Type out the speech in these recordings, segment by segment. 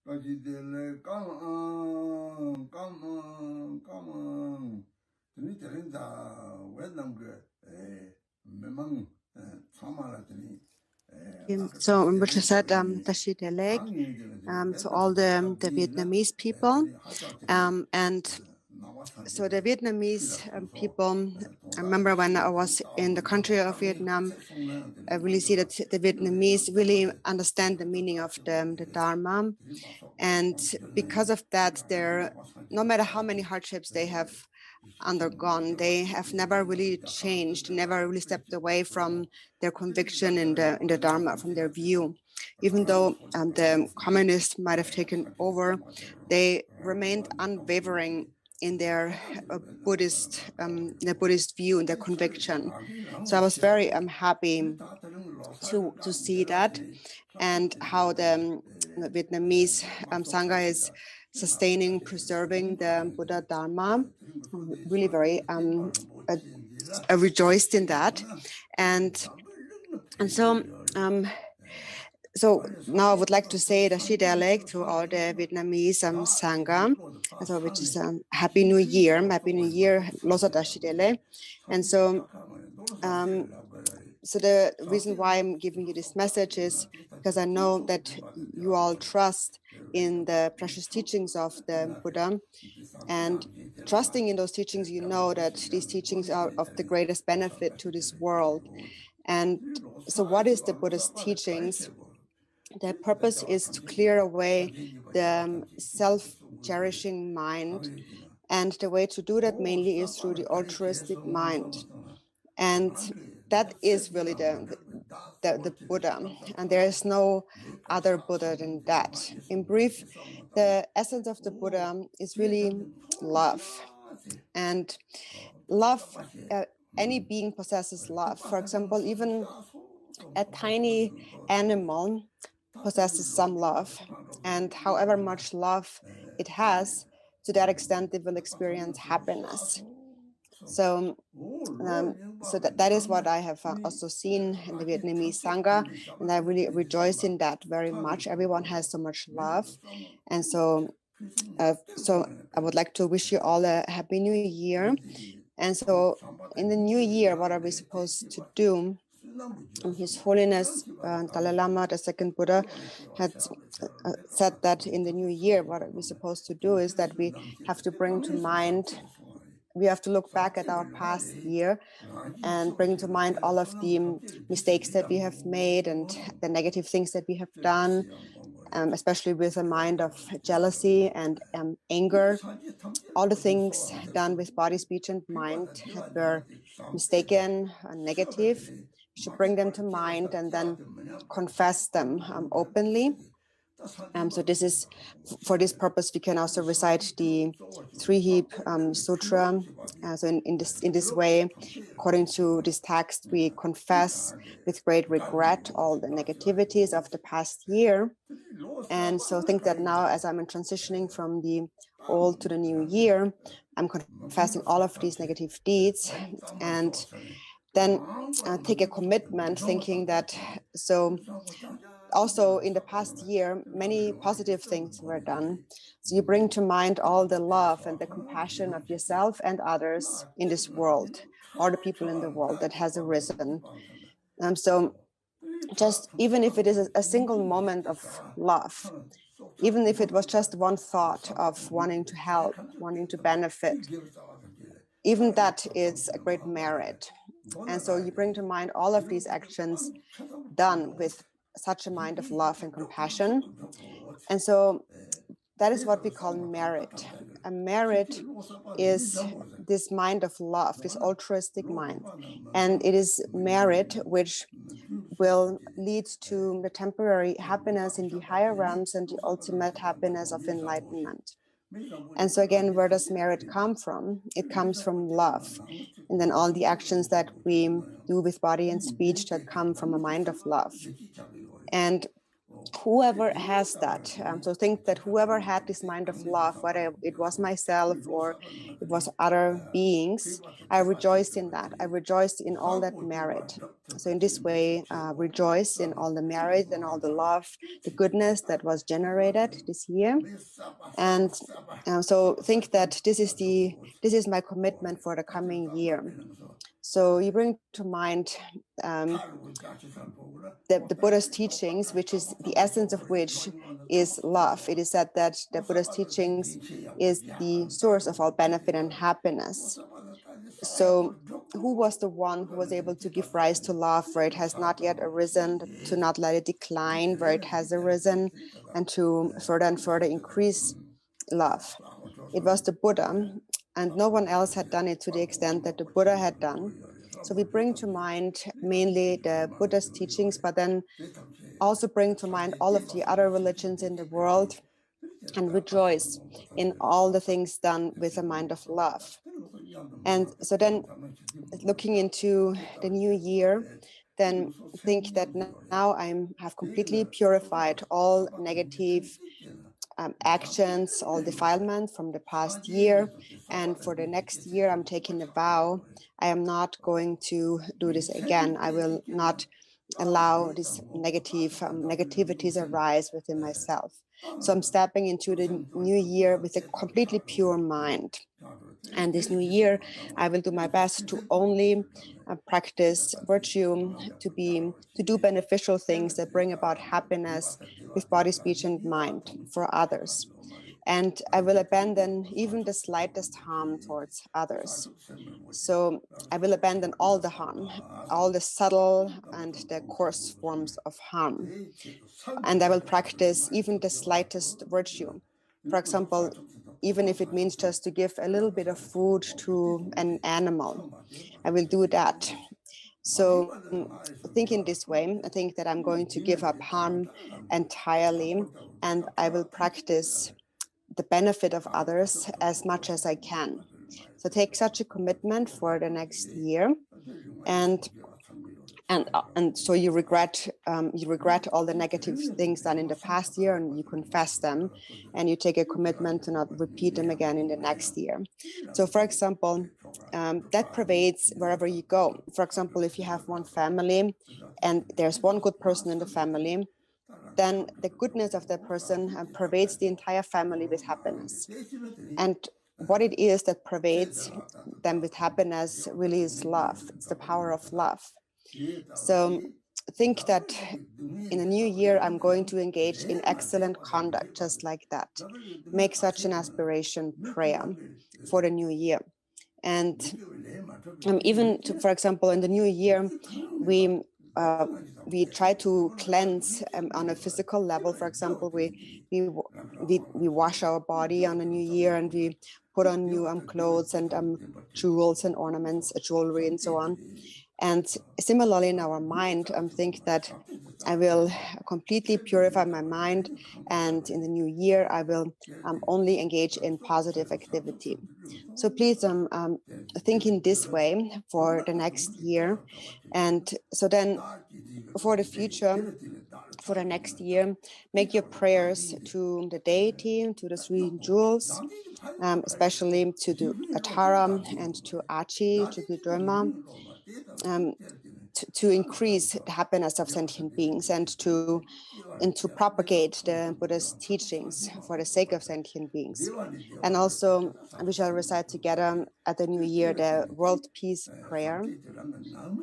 So Rinpoche said Tashi Delek to all the Vietnamese people, and so the Vietnamese people, I remember when I was in the country of Vietnam, I really see that the Vietnamese really understand the meaning of the Dharma. And because of that, no matter how many hardships they have undergone, they have never really changed, never really stepped away from their conviction in the Dharma, from their view. Even though the communists might have taken over, they remained unwavering in their Buddhist view, in their conviction. So I was very happy to see that, and how the Vietnamese Sangha is sustaining, preserving the Buddha Dharma. I'm really very rejoiced in that, and so so now I would like to say the Shi Dalek to all the Vietnamese Sangha, so which is Happy New Year, Losa Da Shi Dalek. And so so the reason why I'm giving you this message is because I know that you all trust in the precious teachings of the Buddha, and trusting in those teachings, you know that these teachings are of the greatest benefit to this world. And so what is the Buddha's teachings? The purpose is to clear away the self-cherishing mind, and the way to do that mainly is through the altruistic mind. And that is really the Buddha, and there is no other Buddha than that. In brief, the essence of the Buddha is really love. And love, any being possesses love. For example, even a tiny animal possesses some love, and however much love it has, to that extent it will experience happiness. So that is what I have also seen in the Vietnamese Sangha, and I really rejoice in that very much. Everyone has so much love, and so I would like to wish you all a Happy New Year. And so in the new year, what are we supposed to do? His Holiness Dalai Lama, the second Buddha, had said that in the new year, what we're supposed to do is that we have to bring to mind, we have to look back at our past year and bring to mind all of the mistakes that we have made and the negative things that we have done, especially with a mind of jealousy and anger. All the things done with body, speech, and mind that were mistaken and negative. We should bring them to mind and then confess them openly. So this is, for this purpose, we can also recite the Three-Heap Sutra. So in this way, according to this text, we confess with great regret all the negativities of the past year. And so think that now, as I'm transitioning from the old to the new year, I'm confessing all of these negative deeds, and then take a commitment, thinking that also in the past year, many positive things were done. So you bring to mind all the love and the compassion of yourself and others in this world, all the people in the world that has arisen. So just even if it is a single moment of love, even if it was just one thought of wanting to help, wanting to benefit, even that is a great merit. And so you bring to mind all of these actions done with such a mind of love and compassion. And so that is what we call merit. A merit is this mind of love, this altruistic mind. And it is merit which will lead to the temporary happiness in the higher realms and the ultimate happiness of enlightenment. And so again, where does merit come from? It comes from love. And then all the actions that we do with body and speech that come from a mind of love. And whoever has that, so think that whoever had this mind of love, whether it was myself or it was other beings, I rejoiced in that. I rejoiced in all that merit. So in this way, rejoice in all the merit and all the love, the goodness that was generated this year. And so think that this is my commitment for the coming year. So you bring to mind the Buddha's teachings, which is the essence of which is love. It is said that the Buddha's teachings is the source of all benefit and happiness. So who was the one who was able to give rise to love where it has not yet arisen, to not let it decline where it has arisen, and to further and further increase love? It was the Buddha, and no one else had done it to the extent that the Buddha had done. So we bring to mind mainly the Buddha's teachings, but then also bring to mind all of the other religions in the world and rejoice in all the things done with a mind of love. And so then looking into the new year, then think that now I have completely purified all negative actions, all defilement from the past year. And for the next year, I'm taking a vow. I am not going to do this again. I will not allow these negativities arise within myself. So I'm stepping into the new year with a completely pure mind. And this new year, I will do my best to only practice virtue, to do beneficial things that bring about happiness with body, speech, and mind for others. And I will abandon even the slightest harm towards others. So I will abandon all the harm, all the subtle and the coarse forms of harm. And I will practice even the slightest virtue. For example, even if it means just to give a little bit of food to an animal, I will do that. So think in this way. I think that I'm going to give up harm entirely, and I will practice the benefit of others as much as I can. So take such a commitment for the next year, and so you regret all the negative things done in the past year, and you confess them, and you take a commitment to not repeat them again in the next year. So for example, that pervades wherever you go. For example, if you have one family and there's one good person in the family, then the goodness of that person pervades the entire family with happiness. And what it is that pervades them with happiness really is love. It's the power of love. So think that in a new year, I'm going to engage in excellent conduct, just like that. Make such an aspiration prayer for the new year. And even, for example, in the new year, we try to cleanse on a physical level. For example, we wash our body on a new year, and we put on new clothes and jewels and ornaments, jewelry, and so on. And similarly, in our mind, I think that I will completely purify my mind, and in the new year, I will only engage in positive activity. So please think in this way for the next year. And so then for the future, for the next year, make your prayers to the deity, to the three jewels, especially to the Atara and to Achi, to the Dharma, to increase the happiness of sentient beings and to propagate the Buddha's teachings for the sake of sentient beings. And also, we shall recite together at the new year the World Peace Prayer.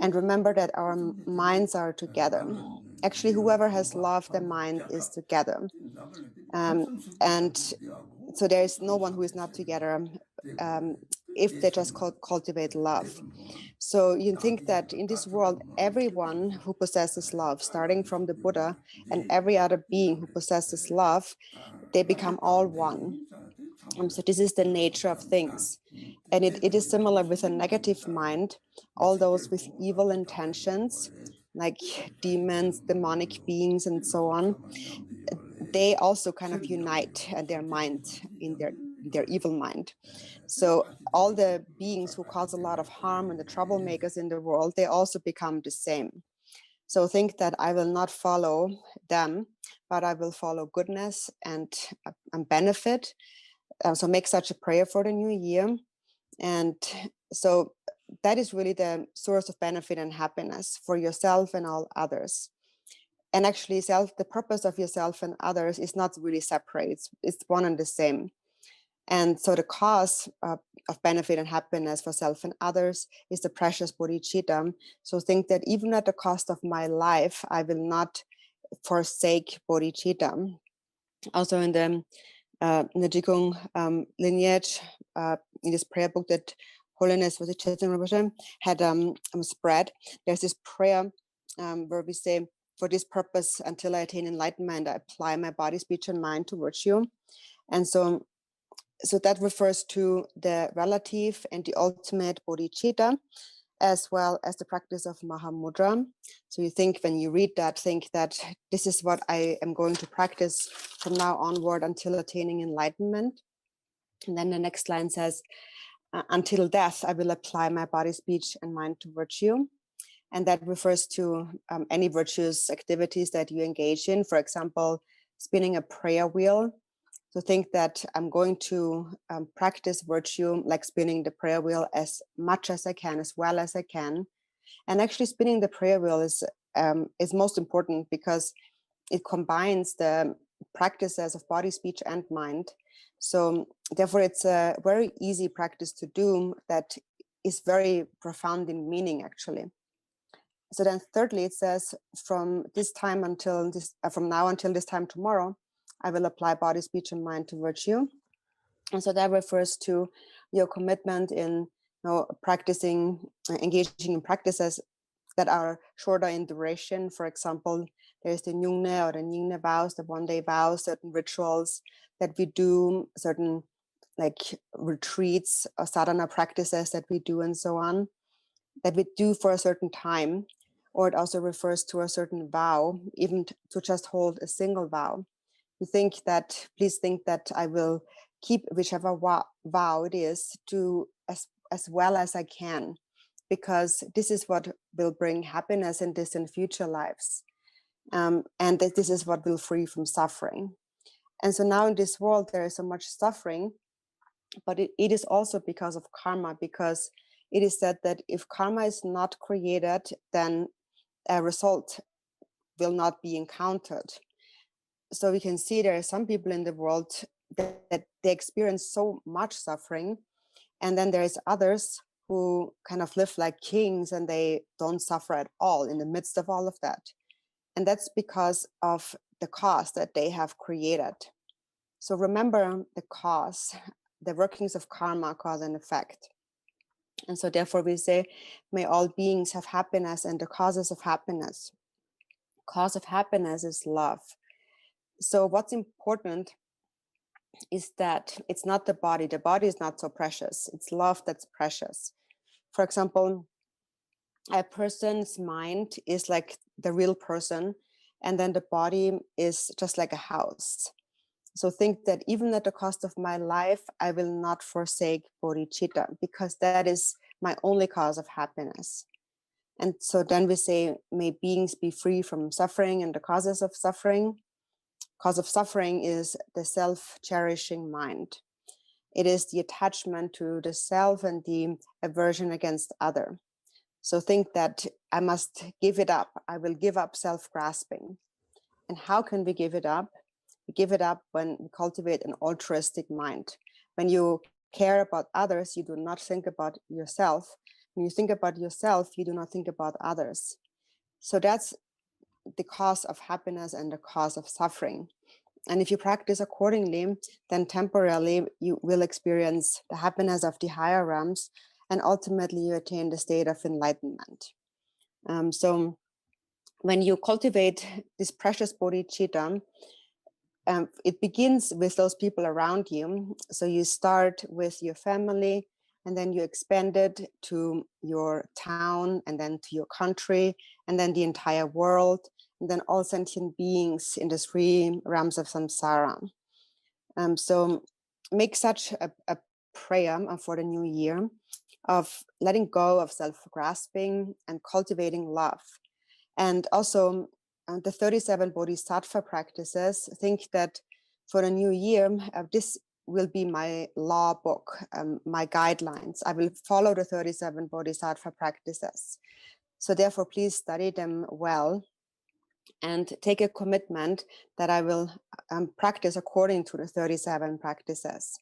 And remember that our minds are together. Actually, whoever has love, the mind is together. And so there is no one who is not together if they just cultivate love. So you think that in this world, everyone who possesses love, starting from the Buddha and every other being who possesses love, they become all one. So this is the nature of things. And it is similar with a negative mind. All those with evil intentions, like demons, demonic beings, and so on, they also kind of unite their mind in their evil mind. So all the beings who cause a lot of harm and the troublemakers in the world, they also become the same. So think that I will not follow them, but I will follow goodness and benefit. So make such a prayer for the new year. And so that is really the source of benefit and happiness for yourself and all others. And actually, the purpose of yourself and others is not really separate. It's one and the same. And so the cause of benefit and happiness for self and others is the precious bodhicitta. So think that even at the cost of my life, I will not forsake bodhicitta. Also in the Jigong lineage, in this prayer book that Holiness was it Chaitanya Rinpoche had spread, there's this prayer where we say, for this purpose, until I attain enlightenment, I apply my body, speech, and mind to virtue. And so that refers to the relative and the ultimate bodhicitta, as well as the practice of Mahamudra. So you think, when you read that, think that this is what I am going to practice from now onward until attaining enlightenment. And then the next line says, until death, I will apply my body, speech, and mind to virtue. And that refers to any virtuous activities that you engage in. For example, spinning a prayer wheel. So think that I'm going to practice virtue, like spinning the prayer wheel, as much as I can, as well as I can. And actually spinning the prayer wheel is most important, because it combines the practices of body, speech, and mind. So therefore, it's a very easy practice to do that is very profound in meaning, actually. So then thirdly, it says, from now until this time tomorrow, I will apply body, speech, and mind to virtue. And so that refers to your commitment in practicing, engaging in practices that are shorter in duration. For example, there's the Nyungne or the Nyingne vows, the one-day vows, certain rituals that we do, certain like retreats or sadhana practices that we do, and so on, that we do for a certain time. Or it also refers to a certain vow, even to just hold a single vow. Please think that I will keep whichever vow it is to as well as I can, because this is what will bring happiness in this and future lives. And that this is what will free from suffering. And so now in this world, there is so much suffering, but it is also because of karma, because it is said that if karma is not created, then a result will not be encountered. So we can see there are some people in the world that they experience so much suffering, and then there's others who kind of live like kings and they don't suffer at all in the midst of all of that. And that's because of the cause that they have created. So remember the cause, the workings of karma, cause and effect. And so therefore we say, may all beings have happiness and the causes of happiness. Cause of happiness is love. So what's important is that it's not the body. The body is not so precious. It's love that's precious. For example, a person's mind is like the real person, and then the body is just like a house. So think that even at the cost of my life, I will not forsake bodhicitta, because that is my only cause of happiness. And so then we say, may beings be free from suffering and the causes of suffering. Cause of suffering is the self-cherishing mind. It is the attachment to the self and the aversion against other. So think that I must give it up. I will give up self-grasping. And how can we give it up? We give it up when we cultivate an altruistic mind. When you care about others, you do not think about yourself. When you think about yourself, you do not think about others. So that's the cause of happiness and the cause of suffering. And if you practice accordingly, then temporarily you will experience the happiness of the higher realms, and ultimately you attain the state of enlightenment. So when you cultivate this precious bodhicitta, it begins with those people around you. So you start with your family, and then you expand it to your town, and then to your country, and then the entire world, and then all sentient beings in the three realms of samsara. So make such a prayer for the new year of letting go of self-grasping and cultivating love. And also the 37 Bodhisattva practices, think that for the new year, this will be my law book, my guidelines. I will follow the 37 Bodhisattva practices. So therefore, please study them well and take a commitment that I will practice according to the 37 practices.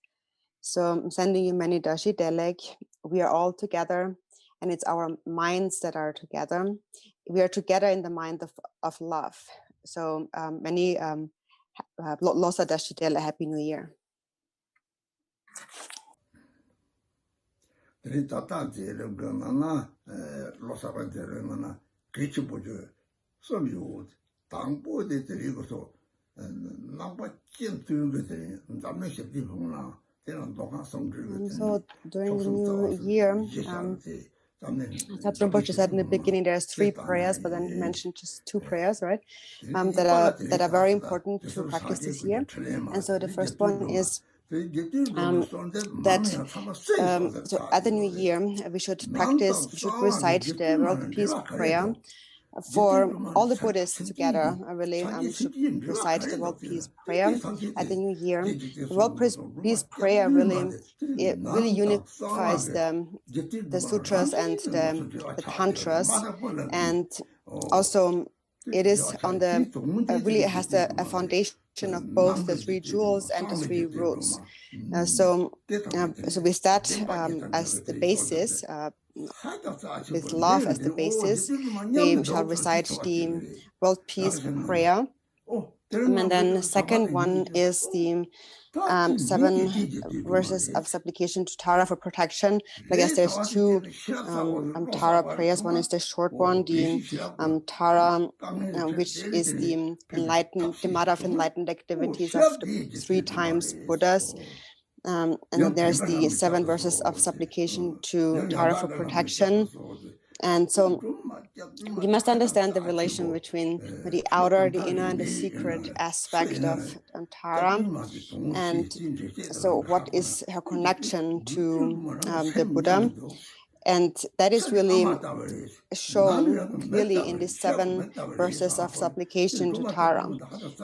So I'm sending you many dashi delek. We are all together, and it's our minds that are together. We are together in the mind of love. So many losa dashi delek. Happy New Year. So during the new year, Rinpoche said in the beginning there's 3 prayers, but then he mentioned just 2 prayers, right? That are very important to practice this year. And so the first one is so at the new year we should recite the World Peace Prayer for all the Buddhists together. I really should recite the World Peace Prayer at the new year. The World Peace Prayer really unifies the sutras and the tantras, and also it is on the really it has a foundation of both the 3 jewels and the 3 roots. So with that as the basis, with love as the basis, we shall recite the World Peace Prayer. And then the second one is the 7 verses of supplication to Tara for protection. I guess there's 2 Tara prayers. One is the short one, the Tara, which is the mother of enlightened activities of the 3 times Buddhas. And then there's the 7 verses of supplication to Tara for protection. And so we must understand the relation between the outer, the inner, and the secret aspect of Tara. And so what is her connection to the Buddha? And that is really shown clearly in the 7 verses of supplication to Tara.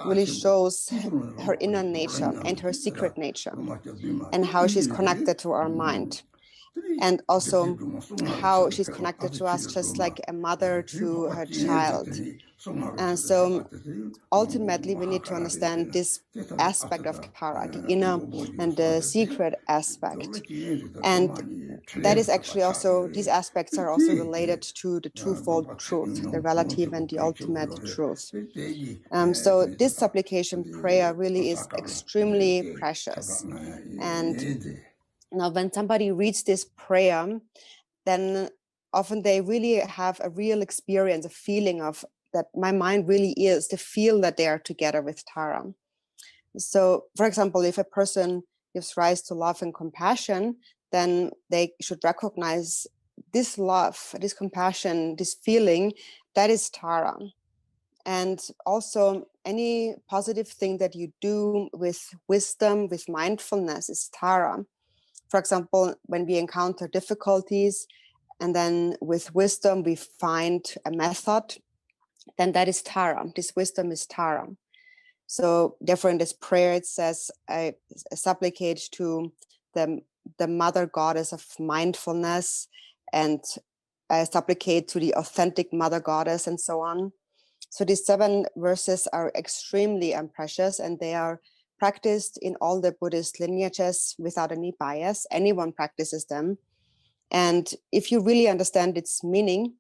Really shows her inner nature and her secret nature, and how she's connected to our mind, and also how she's connected to us just like a mother to her child. And so ultimately we need to understand this aspect of Tara, the inner and the secret aspect. And that is actually also, these aspects are also related to the twofold truth, the relative and the ultimate truth. So this supplication prayer really is extremely precious. And now when somebody reads this prayer, then often they really have a real experience, a feeling of that my mind really is to feel that they are together with Tara. So, for example, if a person gives rise to love and compassion, then they should recognize this love, this compassion, this feeling, that is Tara. And also any positive thing that you do with wisdom, with mindfulness is Tara. For example, when we encounter difficulties and then with wisdom we find a method, then that is Tara. This wisdom is Tara. So therefore in this prayer it says, I supplicate to the mother goddess of mindfulness, and I supplicate to the authentic mother goddess, and so on. So these 7 verses are extremely precious, and they are practiced in all the Buddhist lineages without any bias. Anyone practices them. And if you really understand its meaning,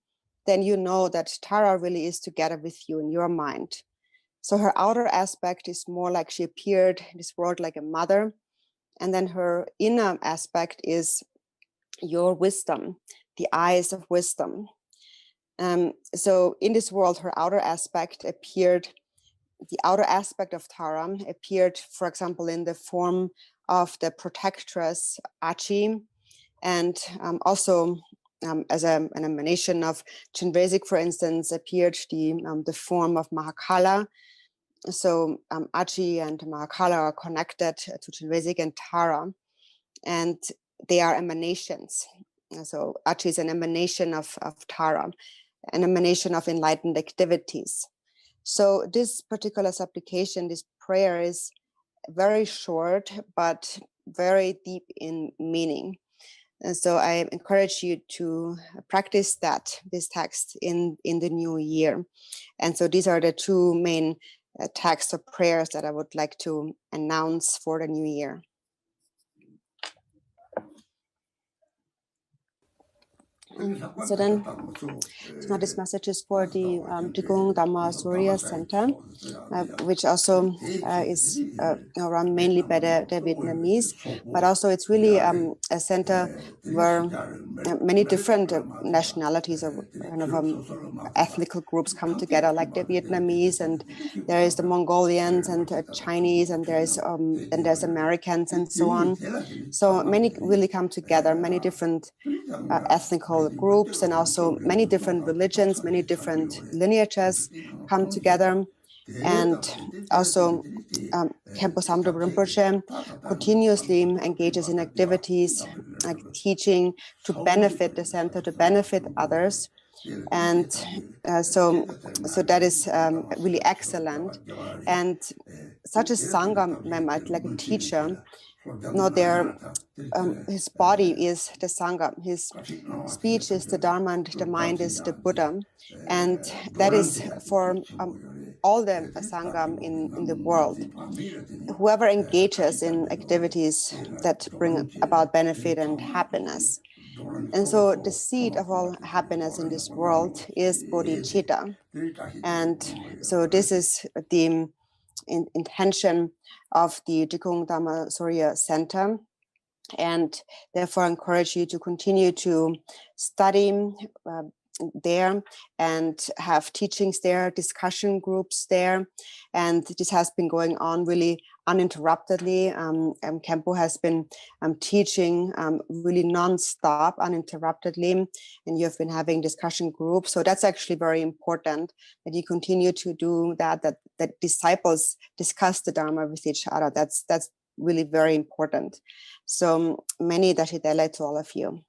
then you know that Tara really is together with you in your mind. So her outer aspect is more like she appeared in this world like a mother. And then her inner aspect is your wisdom, the eyes of wisdom. So in this world, her outer aspect appeared, the outer aspect of Tara appeared, for example, in the form of the protectress Achi, and also as an emanation of Chenrezig, for instance, appeared the form of Mahakala. So Achi and Mahakala are connected to Chenrezig and Tara, and they are emanations. So Achi is an emanation of Tara. an emanation of enlightened activities. So this particular supplication, this prayer, is very short, but very deep in meaning. And so I encourage you to practice this text in the new year. And so these are the two main texts of prayers that I would like to announce for the new year. So then, now this message is for the Drikung Dhamma Surya Center, which also is run mainly by the Vietnamese, but also it's really a center where many different nationalities or kind of ethnic groups come together, like the Vietnamese, and there is the Mongolians and Chinese, and there's Americans and so on. So many really come together, many different ethnical groups, and also many different religions, many different lineages come together. And also Khenpo Samdrup Rinpoche continuously engages in activities like teaching to benefit the center, to benefit others. And so that is really excellent. And such a Sangha member, like a teacher, his body is the Sangha, his speech is the Dharma, and the mind is the Buddha. And that is for all the Sangha in the world. Whoever engages in activities that bring about benefit and happiness. And so the seed of all happiness in this world is bodhicitta. And so this is the intention of the Drikung Dhamma Surya Center. And therefore I encourage you to continue to study there and have teachings there, discussion groups there. And this has been going on really uninterruptedly. Khenpo has been teaching really non-stop, uninterruptedly, and you've been having discussion groups. So that's actually very important that you continue to do that disciples discuss the Dharma with each other. That's really very important. So many Dashidele to all of you.